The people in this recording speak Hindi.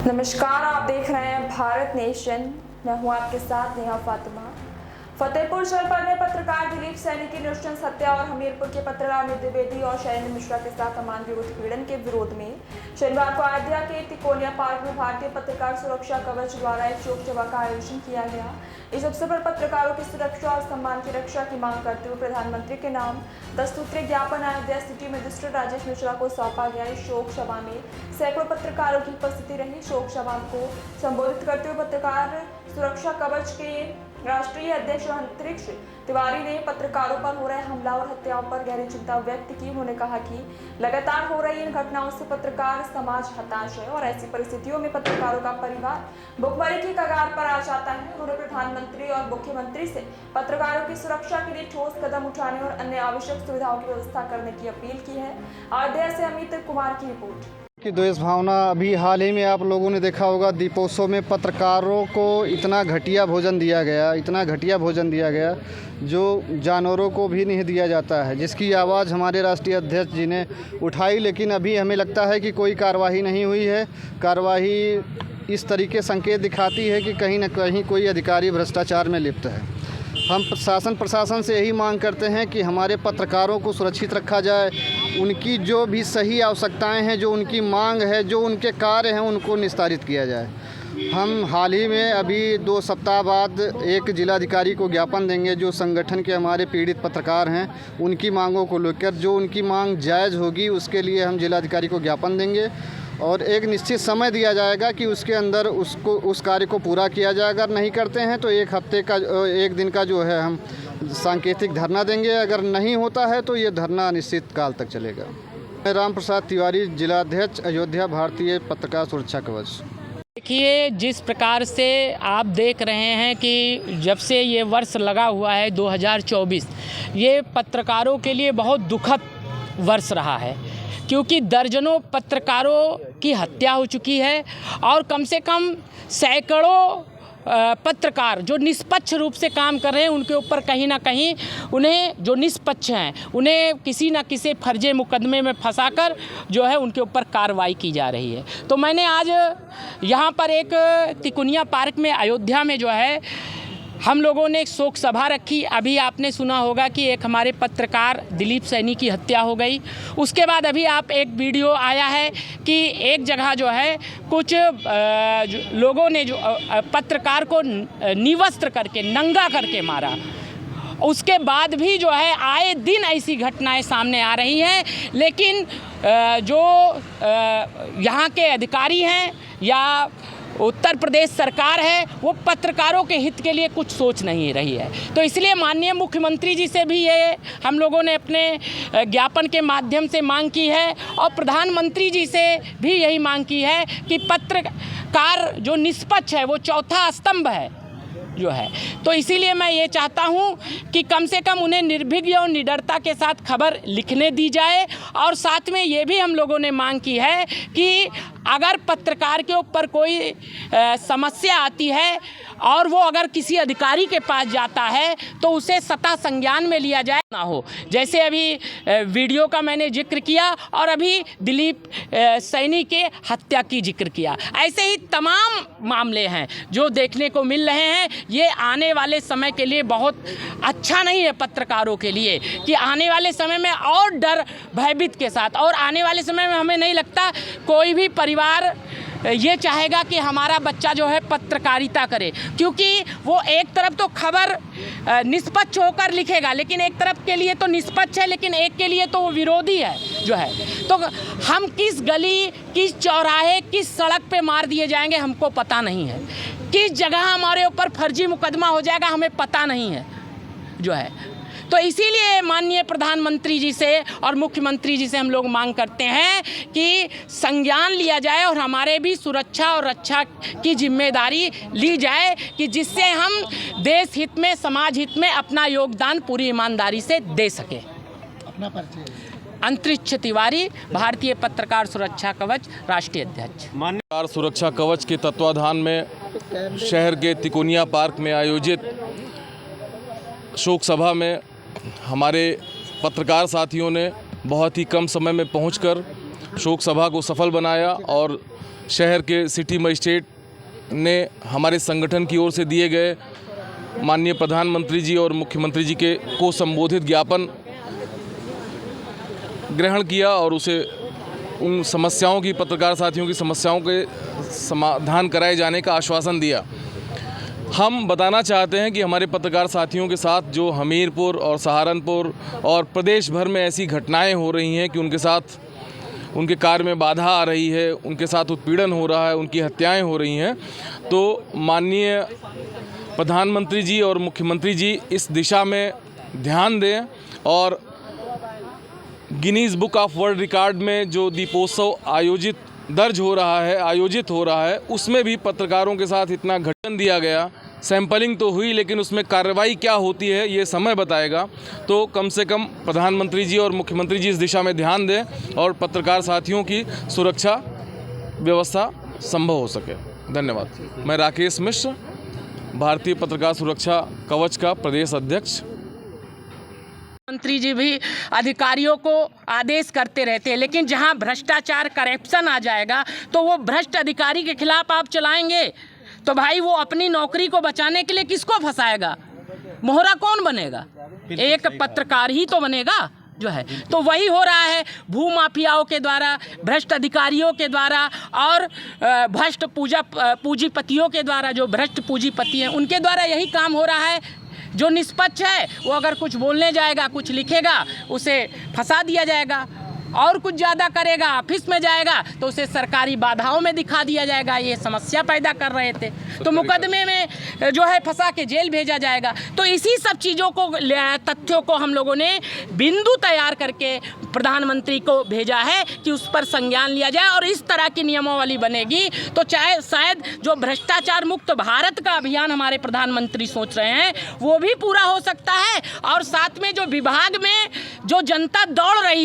नमस्कार, आप देख रहे हैं भारत नेशन। मैं हूं आपके साथ नेहा फातिमा। फतेहपुर जनपद में पत्रकार दिलीप सैनी की नृशंस हत्या और हमीरपुर के पत्रकार अमित द्विवेदी और शैलेंद्र मिश्रा के साथ अमानवीय उत्पीड़न के विरोध में शनिवार को अयोध्या के तिकोनिया पार्क में भारतीय पत्रकार सुरक्षा कवच द्वारा एक शोक सभा का आयोजन किया गया। इस अवसर पर पत्रकारों की सुरक्षा और सम्मान की रक्षा की मांग करते हुए प्रधानमंत्री के नाम 10 सूत्रीय ज्ञापन अयोध्या सिटी मजिस्ट्रेट राजेश मिश्रा को सौंपा गया। इस शोक सभा में सैकड़ों पत्रकारों की उपस्थिति रही। शोक सभा को संबोधित करते हुए पत्रकार सुरक्षा कवच के राष्ट्रीय अध्यक्ष अंतरिक्ष तिवारी ने पत्रकारों पर हो रहे हमला और हत्याओं पर गहरी चिंता व्यक्त की। उन्होंने कहा कि लगातार हो रही इन घटनाओं से पत्रकार समाज हताश है और ऐसी परिस्थितियों में पत्रकारों का परिवार भुखमरी की कगार पर आ जाता है। उन्होंने प्रधानमंत्री और मुख्यमंत्री से पत्रकारों की सुरक्षा के लिए ठोस कदम उठाने और अन्य आवश्यक सुविधाओं की व्यवस्था करने की अपील की है। अयोध्या से अमित कुमार की रिपोर्ट। की द्वेष भावना अभी हाल ही में आप लोगों ने देखा होगा, दीपोत्सव में पत्रकारों को इतना घटिया भोजन दिया गया जो जानवरों को भी नहीं दिया जाता है, जिसकी आवाज़ हमारे राष्ट्रीय अध्यक्ष जी ने उठाई, लेकिन अभी हमें लगता है कि कोई कार्रवाई नहीं हुई है। कार्रवाई इस तरीके संकेत दिखाती है कि कहीं न कहीं कोई अधिकारी भ्रष्टाचार में लिप्त है। हम प्रशासन से यही मांग करते हैं कि हमारे पत्रकारों को सुरक्षित रखा जाए, उनकी जो भी सही आवश्यकताएं हैं, जो उनकी मांग है, जो उनके कार्य हैं, उनको निस्तारित किया जाए। हम हाल ही में अभी 2 सप्ताह बाद एक जिलाधिकारी को ज्ञापन देंगे, जो संगठन के हमारे पीड़ित पत्रकार हैं, उनकी मांगों को लेकर जो उनकी मांग जायज़ होगी उसके लिए हम जिलाधिकारी को ज्ञापन देंगे और एक निश्चित समय दिया जाएगा कि उसके अंदर उस कार्य को पूरा किया जाए। अगर नहीं करते हैं तो एक दिन का जो है हम सांकेतिक धरना देंगे। अगर नहीं होता है तो ये धरना अनिश्चित काल तक चलेगा। मैं राम प्रसाद तिवारी, जिलाध्यक्ष, अयोध्या, भारतीय पत्रकार सुरक्षा कवच। देखिए, जिस प्रकार से आप देख रहे हैं कि जब से ये वर्ष लगा हुआ है 2024, ये पत्रकारों के लिए बहुत दुखद वर्ष रहा है, क्योंकि दर्जनों पत्रकारों की हत्या हो चुकी है और कम से कम सैकड़ों पत्रकार जो निष्पक्ष रूप से काम कर रहे हैं, उनके ऊपर कहीं ना कहीं उन्हें जो निष्पक्ष हैं उन्हें किसी न किसी फर्जी मुकदमे में फंसाकर जो है उनके ऊपर कार्रवाई की जा रही है। तो मैंने आज यहाँ पर एक तिकोनिया पार्क में अयोध्या में जो है हम लोगों ने एक शोक सभा रखी। अभी आपने सुना होगा कि एक हमारे पत्रकार दिलीप सैनी की हत्या हो गई। उसके बाद अभी आप एक वीडियो आया है कि एक जगह जो है कुछ लोगों ने जो पत्रकार को निवस्त्र करके, नंगा करके मारा। उसके बाद भी जो है आए दिन ऐसी घटनाएं सामने आ रही हैं, लेकिन जो यहाँ के अधिकारी हैं या उत्तर प्रदेश सरकार है, वो पत्रकारों के हित के लिए कुछ सोच नहीं रही है। तो इसलिए माननीय मुख्यमंत्री जी से भी ये हम लोगों ने अपने ज्ञापन के माध्यम से मांग की है और प्रधानमंत्री जी से भी यही मांग की है कि पत्रकार जो निष्पक्ष है, वो चौथा स्तंभ है जो है। तो इसीलिए मैं ये चाहता हूँ कि कम से कम उन्हें निर्भीक और निडरता के साथ खबर लिखने दी जाए। और साथ में ये भी हम लोगों ने मांग की है कि अगर पत्रकार के ऊपर कोई समस्या आती है और वो अगर किसी अधिकारी के पास जाता है तो उसे सतह संज्ञान में लिया जाए ना हो। जैसे अभी वीडियो का मैंने जिक्र किया और अभी दिलीप सैनी के हत्या की जिक्र किया, ऐसे ही तमाम मामले हैं जो देखने को मिल रहे हैं। ये आने वाले समय के लिए बहुत अच्छा नहीं है पत्रकारों के लिए, कि आने वाले समय में और डर भयभीत के साथ, और आने वाले समय में हमें नहीं लगता कोई भी परिवार ये चाहेगा कि हमारा बच्चा जो है पत्रकारिता करे, क्योंकि वो एक तरफ तो खबर निष्पक्ष होकर लिखेगा, लेकिन एक तरफ के लिए तो निष्पक्ष है, लेकिन एक के लिए तो वो विरोधी है जो है। तो हम किस गली, किस चौराहे, किस सड़क पे मार दिए जाएंगे हमको पता नहीं है, किस जगह हमारे ऊपर फर्जी मुकदमा हो जाएगा हमें पता नहीं है जो है। तो इसीलिए माननीय प्रधानमंत्री जी से और मुख्यमंत्री जी से हम लोग मांग करते हैं कि संज्ञान लिया जाए और हमारे भी सुरक्षा और रक्षा की जिम्मेदारी ली जाए, कि जिससे हम देश हित में, समाज हित में अपना योगदान पूरी ईमानदारी से दे सके। अपना परिचय। अंतरिक्ष तिवारी, भारतीय पत्रकार सुरक्षा कवच, राष्ट्रीय अध्यक्ष। पत्रकार सुरक्षा कवच के तत्वाधान में शहर के तिकोनिया पार्क में आयोजित शोक सभा में हमारे पत्रकार साथियों ने बहुत ही कम समय में पहुंचकर शोक सभा को सफल बनाया और शहर के सिटी मजिस्ट्रेट ने हमारे संगठन की ओर से दिए गए माननीय प्रधानमंत्री जी और मुख्यमंत्री जी को संबोधित ज्ञापन ग्रहण किया और उसे उन समस्याओं की, पत्रकार साथियों की समस्याओं के समाधान कराए जाने का आश्वासन दिया। हम बताना चाहते हैं कि हमारे पत्रकार साथियों के साथ जो हमीरपुर और सहारनपुर और प्रदेश भर में ऐसी घटनाएं हो रही हैं कि उनके साथ उनके कार्य में बाधा आ रही है, उनके साथ उत्पीड़न हो रहा है, उनकी हत्याएं हो रही हैं, तो माननीय प्रधानमंत्री जी और मुख्यमंत्री जी इस दिशा में ध्यान दें और Guinness book of world record में जो दीपोत्सव आयोजित हो रहा है उसमें भी पत्रकारों के साथ इतना घटन दिया गया। सैंपलिंग तो हुई लेकिन उसमें कार्रवाई क्या होती है ये समय बताएगा। तो कम से कम प्रधानमंत्री जी और मुख्यमंत्री जी इस दिशा में ध्यान दें और पत्रकार साथियों की सुरक्षा व्यवस्था संभव हो सके। धन्यवाद। मैं राकेश मिश्र, भारतीय पत्रकार सुरक्षा कवच का प्रदेश अध्यक्ष। मंत्री जी भी अधिकारियों को आदेश करते रहते हैं, लेकिन जहां भ्रष्टाचार, करप्शन आ जाएगा तो वो भ्रष्ट अधिकारी के खिलाफ आप चलाएंगे तो भाई वो अपनी नौकरी को बचाने के लिए किसको फंसाएगा? मोहरा कौन बनेगा? एक पत्रकार ही तो बनेगा जो है। तो वही हो रहा है भू माफियाओं के द्वारा, भ्रष्ट अधिकारियों के द्वारा और भ्रष्ट पूंजीपतियों के द्वारा, जो भ्रष्ट पूंजीपति हैं उनके द्वारा यही काम हो रहा है। जो निष्पक्ष है वो अगर कुछ बोलने जाएगा, कुछ लिखेगा, उसे फंसा दिया जाएगा, और कुछ ज़्यादा करेगा, ऑफिस में जाएगा तो उसे सरकारी बाधाओं में दिखा दिया जाएगा। ये समस्या पैदा कर रहे थे तो मुकदमे में जो है फंसा के जेल भेजा जाएगा। तो इसी सब चीज़ों को, तथ्यों को हम लोगों ने बिंदु तैयार करके प्रधानमंत्री को भेजा है कि उस पर संज्ञान लिया जाए और इस तरह की नियमावली बनेगी तो चाहे शायद जो भ्रष्टाचार मुक्त भारत का अभियान हमारे प्रधानमंत्री सोच रहे हैं वो भी पूरा हो सकता है। और साथ में जो विभाग में जो जनता दौड़ रही